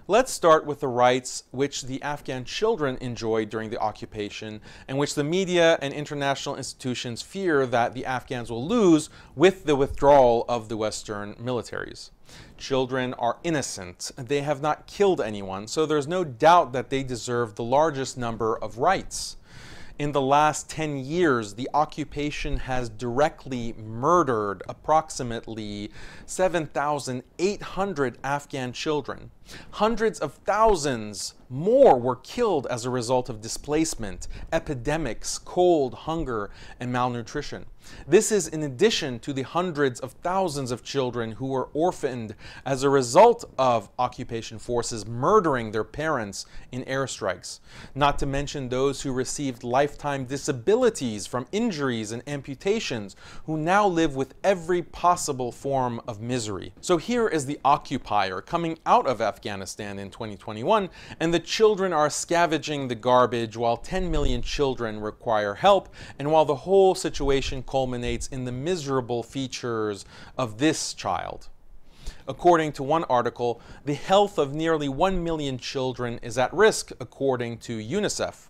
Let's start with the rights which the Afghan children enjoyed during the occupation and which the media and international institutions fear that the Afghans will lose with the withdrawal of the Western militaries. Children are innocent. They have not killed anyone, so there's no doubt that they deserve the largest number of rights. In the last 10 years, the occupation has directly murdered approximately 7,800 Afghan children. Hundreds of thousands more were killed as a result of displacement, epidemics, cold, hunger, and malnutrition. This is in addition to the hundreds of thousands of children who were orphaned as a result of occupation forces murdering their parents in airstrikes, not to mention those who received lifetime disabilities from injuries and amputations, who now live with every possible form of misery. So here is the occupier coming out of Afghanistan in 2021, and the children are scavenging the garbage while 10 million children require help, and while the whole situation culminates in the miserable features of this child. According to one article, the health of nearly 1 million children is at risk, according to UNICEF.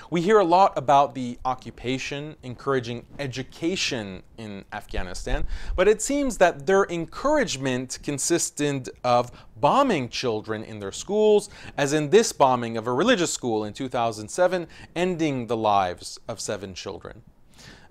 We hear a lot about the occupation encouraging education in Afghanistan, but it seems that their encouragement consisted of bombing children in their schools, as in this bombing of a religious school in 2007, ending the lives of 7 children.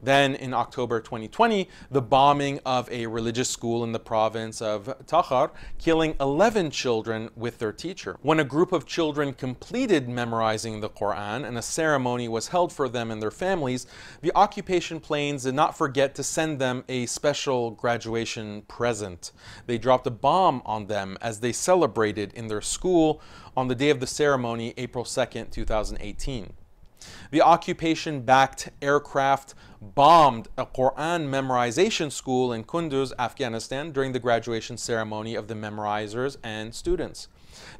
Then in October 2020, the bombing of a religious school in the province of Takhar, killing 11 children with their teacher. When a group of children completed memorizing the Quran and a ceremony was held for them and their families, the occupation planes did not forget to send them a special graduation present. They dropped a bomb on them as they celebrated in their school on the day of the ceremony, April 2nd, 2018. The occupation-backed aircraft bombed a Quran memorization school in Kunduz, Afghanistan, during the graduation ceremony of the memorizers and students.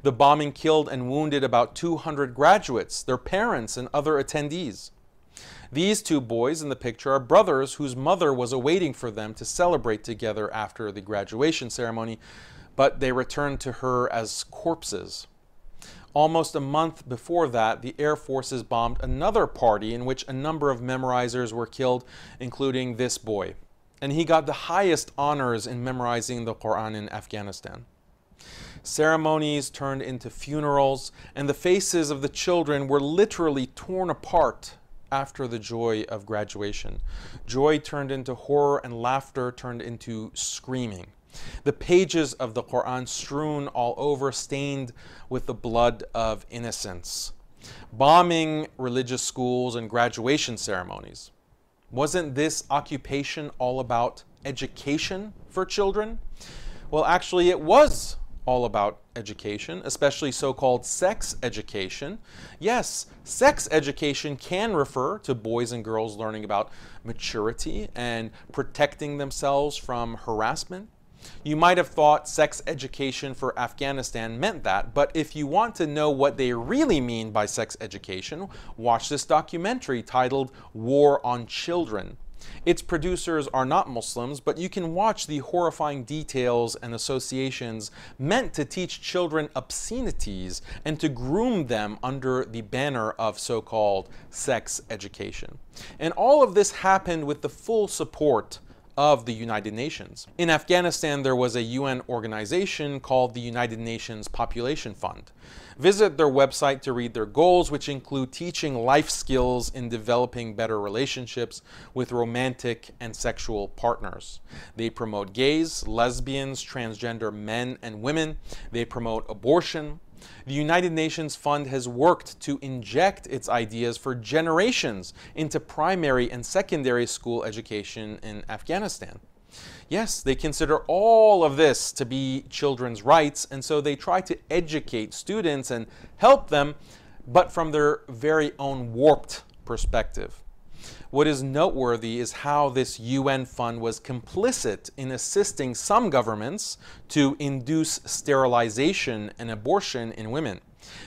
The bombing killed and wounded about 200 graduates, their parents, and other attendees. These 2 boys in the picture are brothers whose mother was awaiting for them to celebrate together after the graduation ceremony, but they returned to her as corpses. Almost a month before that, the Air Forces bombed another party in which a number of memorizers were killed, including this boy. And he got the highest honors in memorizing the Quran in Afghanistan. Ceremonies turned into funerals, and the faces of the children were literally torn apart after the joy of graduation. Joy turned into horror, and laughter turned into screaming. The pages of the Quran strewn all over, stained with the blood of innocence. Bombing religious schools and graduation ceremonies. Wasn't this occupation all about education for children? Well, actually, it was all about education, especially so-called sex education. Yes, sex education can refer to boys and girls learning about maturity and protecting themselves from harassment. You might have thought sex education for Afghanistan meant that, but if you want to know what they really mean by sex education, watch this documentary titled War on Children. Its producers are not Muslims, but you can watch the horrifying details and associations meant to teach children obscenities and to groom them under the banner of so-called sex education. And all of this happened with the full support of the United Nations. In Afghanistan, there was a UN organization called the United Nations Population Fund. Visit their website to read their goals, which include teaching life skills in developing better relationships with romantic and sexual partners. They promote gays, lesbians, transgender men and women. They promote abortion. The United Nations Fund has worked to inject its ideas for generations into primary and secondary school education in Afghanistan. Yes, they consider all of this to be children's rights, and so they try to educate students and help them, but from their very own warped perspective. What is noteworthy is how this UN fund was complicit in assisting some governments to induce sterilization and abortion in women.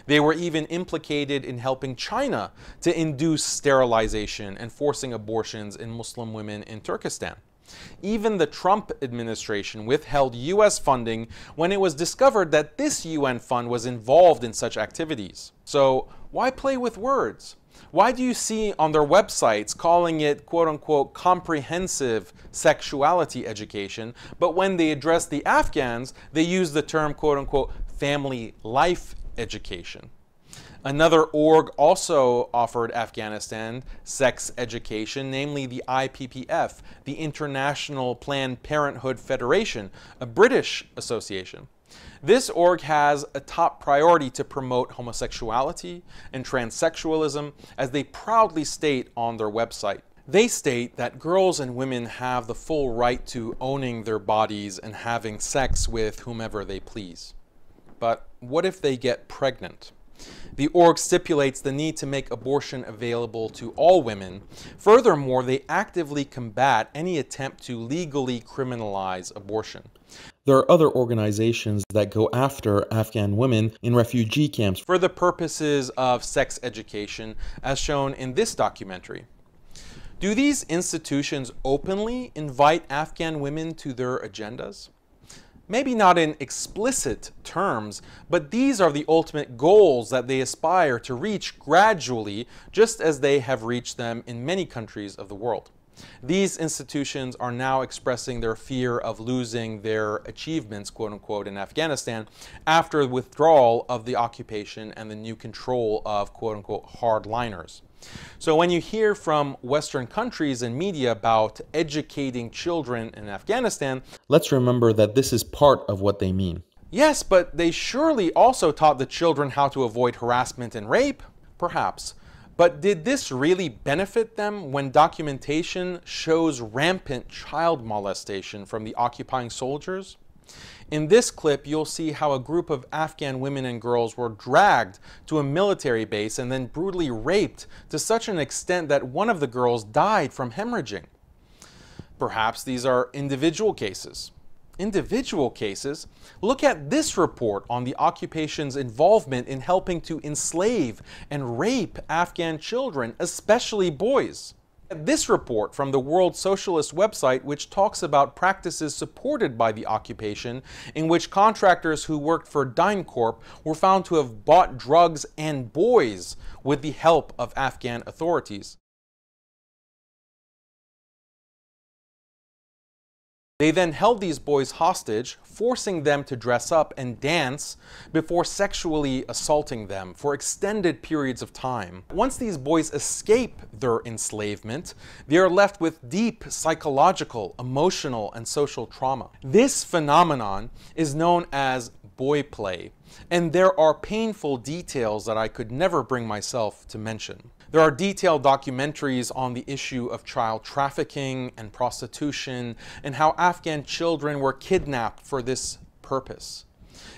They were even implicated in helping China to induce sterilization and forcing abortions in Muslim women in Turkestan. Even the Trump administration withheld U.S. funding when it was discovered that this UN fund was involved in such activities. So why play with words? Why do you see on their websites calling it quote-unquote comprehensive sexuality education, but when they address the Afghans, they use the term quote-unquote family life education? Another org also offered Afghanistan sex education, namely the IPPF, the International Planned Parenthood Federation, a British association. This org has a top priority to promote homosexuality and transsexualism, as they proudly state on their website. They state that girls and women have the full right to owning their bodies and having sex with whomever they please. But what if they get pregnant? The org stipulates the need to make abortion available to all women. Furthermore, they actively combat any attempt to legally criminalize abortion. There are other organizations that go after Afghan women in refugee camps for the purposes of sex education, as shown in this documentary. Do these institutions openly invite Afghan women to their agendas? Maybe not in explicit terms, but these are the ultimate goals that they aspire to reach gradually, just as they have reached them in many countries of the world. These institutions are now expressing their fear of losing their achievements, quote-unquote, in Afghanistan after the withdrawal of the occupation and the new control of, quote-unquote, hardliners. So when you hear from Western countries and media about educating children in Afghanistan, let's remember that this is part of what they mean. Yes, but they surely also taught the children how to avoid harassment and rape? Perhaps. But did this really benefit them when documentation shows rampant child molestation from the occupying soldiers? In this clip, you'll see how a group of Afghan women and girls were dragged to a military base and then brutally raped to such an extent that one of the girls died from hemorrhaging. Perhaps these are individual cases. Individual cases? Look at this report on the occupation's involvement in helping to enslave and rape Afghan children, especially boys. This report from the World Socialist website, which talks about practices supported by the occupation, in which contractors who worked for DynCorp were found to have bought drugs and boys with the help of Afghan authorities. They then held these boys hostage, forcing them to dress up and dance before sexually assaulting them for extended periods of time. Once these boys escape their enslavement, they are left with deep psychological, emotional, and social trauma. This phenomenon is known as boy play, and there are painful details that I could never bring myself to mention. There are detailed documentaries on the issue of child trafficking and prostitution and how Afghan children were kidnapped for this purpose.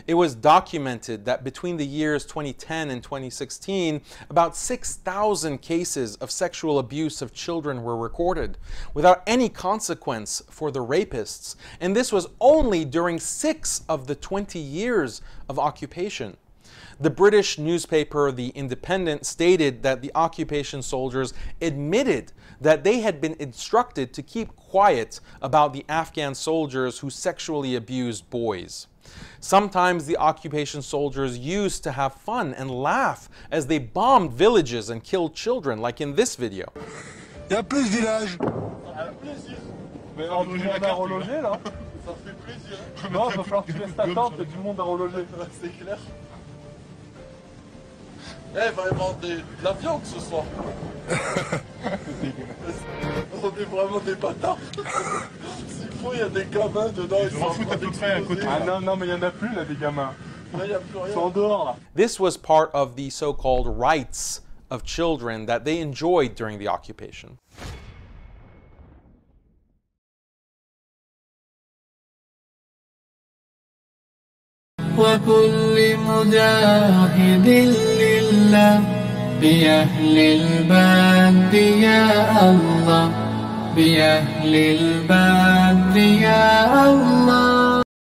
It was documented that between the years 2010 and 2016, about 6,000 cases of sexual abuse of children were recorded without any consequence for the rapists, and this was only during 6 of the 20 years of occupation. The British newspaper The Independent stated that the occupation soldiers admitted that they had been instructed to keep quiet about the Afghan soldiers who sexually abused boys. Sometimes the occupation soldiers used to have fun and laugh as they bombed villages and killed children, like in this video. Il y a plus de villages. Mais on du monde à reloger là. Ça fait plaisir. Non, il va falloir que tu laisses ta tente, il y a du monde à reloger. C'est clair. Eh, vraiment de la viande ce soir. On est vraiment des bâtards. S'il faut, il y a des gamins dedans. Ils sont en train d'exploser. Ah non, non, mais il n'y en a plus là, des gamins. Là, il n'y a plus rien. Ils sont en dehors là. This was part of the so-called rights of children that they enjoyed during the occupation. وكل مجاهد لله بأهل البلد يا الله بأهل البلد يا الله